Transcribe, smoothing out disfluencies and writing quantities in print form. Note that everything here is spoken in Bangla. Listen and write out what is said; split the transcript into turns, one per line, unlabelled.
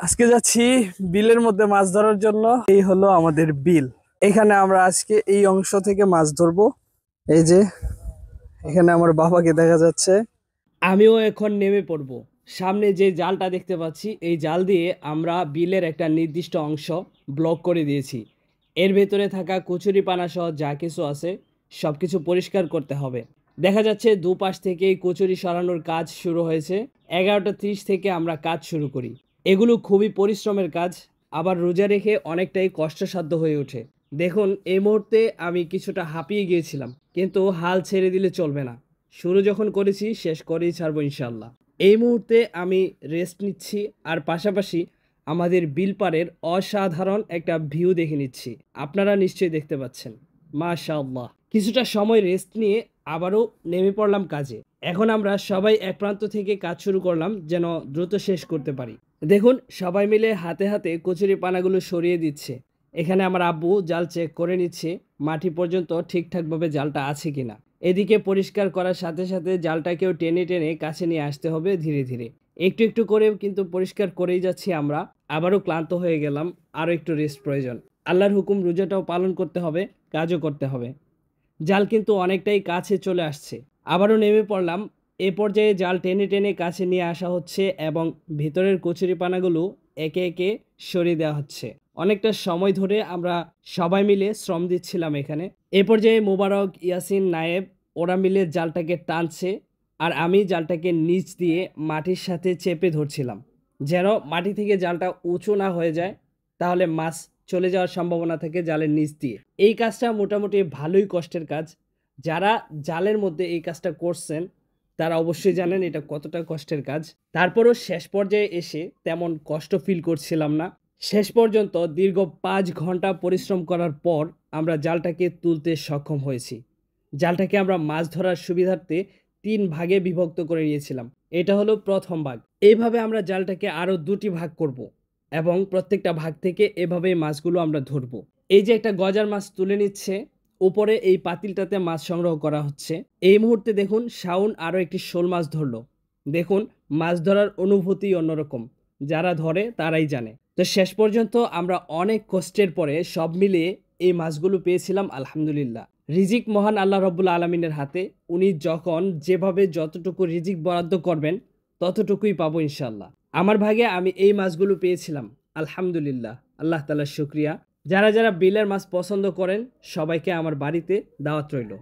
আজকে যাচ্ছি বিলের মধ্যে মাছ ধরার জন্য। এই হলো আমাদের বিল। এখানে আমরা আজকে এই অংশ থেকে মাছ ধরবো। এই যে এখানে আমার বাবাকে দেখা যাচ্ছে। আমিও এখন নেমে পড়ব। সামনে যে জালটা দেখতে পাচ্ছি, এই জাল দিয়ে আমরা বিলের একটা নির্দিষ্ট অংশ ব্লক করে দিয়েছি। এর ভেতরে থাকা কচুরিপানা সহ যা কিছু আছে সবকিছু পরিষ্কার করতে হবে। দেখা যাচ্ছে দুপাশ থেকেই কচুরি সরানোর কাজ শুরু হয়েছে। 11:30 থেকে আমরা কাজ শুরু করি। এগুলো খুবই পরিশ্রমের কাজ, আবার রোজা রেখে অনেকটাই কষ্টসাধ্য হয়ে ওঠে। দেখুন, এই মুহূর্তে আমি কিছুটা হাঁপিয়ে গিয়েছিলাম, কিন্তু হাল ছেড়ে দিলে চলবে না। শুরু যখন করেছি শেষ করেই ছাড়বো ইনশাল্লাহ। এই মুহূর্তে আমি রেস্ট নিচ্ছি, আর পাশাপাশি আমাদের বিল পাড়ের অসাধারণ একটা ভিউ দেখে নিচ্ছি। আপনারা নিশ্চয়ই দেখতে পাচ্ছেন। মাশাআল্লাহ। কিছুটা সময় রেস্ট নিয়ে আবারও নেমে পড়লাম কাজে। এখন আমরা সবাই এক প্রান্ত থেকে কাজ শুরু করলাম, যেন দ্রুত শেষ করতে পারি। দেখুন, সবাই মিলে হাতে হাতে কচুরি পানাগুলো সরিয়ে দিচ্ছে। এখানে আমার আব্বু জাল চেক করে নিচ্ছে মাটি পর্যন্ত ঠিকঠাকভাবে জালটা আছে কিনা। এদিকে পরিষ্কার করার সাথে সাথে জালটাকেও টেনে টেনে কাছে নিয়ে আসতে হবে ধীরে ধীরে। একটু একটু করে কিন্তু পরিষ্কার করেই যাচ্ছি আমরা। আবারও ক্লান্ত হয়ে গেলাম, আরও একটু রেস্ট প্রয়োজন। আল্লাহর হুকুম, রোজাটাও পালন করতে হবে, কাজও করতে হবে। জাল কিন্তু অনেকটাই কাছে চলে আসছে। আবারও নেমে পড়লাম। এ পর্যায়ে জাল টেনে টেনে কাছে নিয়ে আসা হচ্ছে এবং ভিতরের কচুরিপানাগুলো একে একে সরিয়ে দেওয়া হচ্ছে। অনেকটা সময় ধরে আমরা সবাই মিলে শ্রম দিচ্ছিলাম এখানে। এ পর্যায়ে মোবারক, ইয়াসিন, নায়েব ওরা মিলে জালটাকে টানছে, আর আমি জালটাকে নিচ দিয়ে মাটির সাথে চেপে ধরছিলাম, যেন মাটি থেকে জালটা উঁচু না হয়ে যায়, তাহলে মাছ চলে যাওয়ার সম্ভাবনা থাকে জালের নিচ দিয়ে। এই কাজটা মোটামুটি ভালোই কষ্টের কাজ। যারা জালের মধ্যে এই কাজটা করছেন তারা অবশ্যই জানেন এটা কতটা কষ্টের কাজ। তারপরও শেষ পর্যায়ে এসে তেমন কষ্ট ফিল করছিলাম না। শেষ পর্যন্ত দীর্ঘ 5 ঘন্টা পরিশ্রম করার পর আমরা জালটাকে তুলতে সক্ষম হয়েছি। জালটাকে আমরা মাছ ধরার সুবিধার্থে 3 ভাগে বিভক্ত করে নিয়েছিলাম। এটা হলো প্রথম ভাগ। এইভাবে আমরা জালটাকে আরও 2টি ভাগ করব এবং প্রত্যেকটা ভাগ থেকে এভাবেই মাছগুলো আমরা ধরবো। এই যে একটা গজার মাছ তুলে নিচ্ছে, উপরে এই পাতিলটাতে মাছ সংগ্রহ করা হচ্ছে। এই মুহূর্তে দেখুন, শাওন আরও একটি শোল মাছ ধরলো। দেখুন, মাছ ধরার অনুভূতি অন্যরকম, যারা ধরে তারাই জানে। তো শেষ পর্যন্ত আমরা অনেক কষ্টের পরে সব মিলিয়ে এই মাছগুলো পেয়েছিলাম আলহামদুলিল্লাহ। রিজিক মহান আল্লাহ রব্বুল আলমিনের হাতে। উনি যখন যেভাবে যতটুকু রিজিক বরাদ্দ করবেন ততটুকুই পাবো ইনশাল্লাহ। আমার ভাগে আমি এই মাছগুলো পেয়েছিলাম আলহামদুলিল্লাহ। আল্লাহ তাআলার শুকরিয়া। যারা যারা বিলের মাছ পছন্দ করেন সবাইকে আমার বাড়িতে দাওয়াত রইল।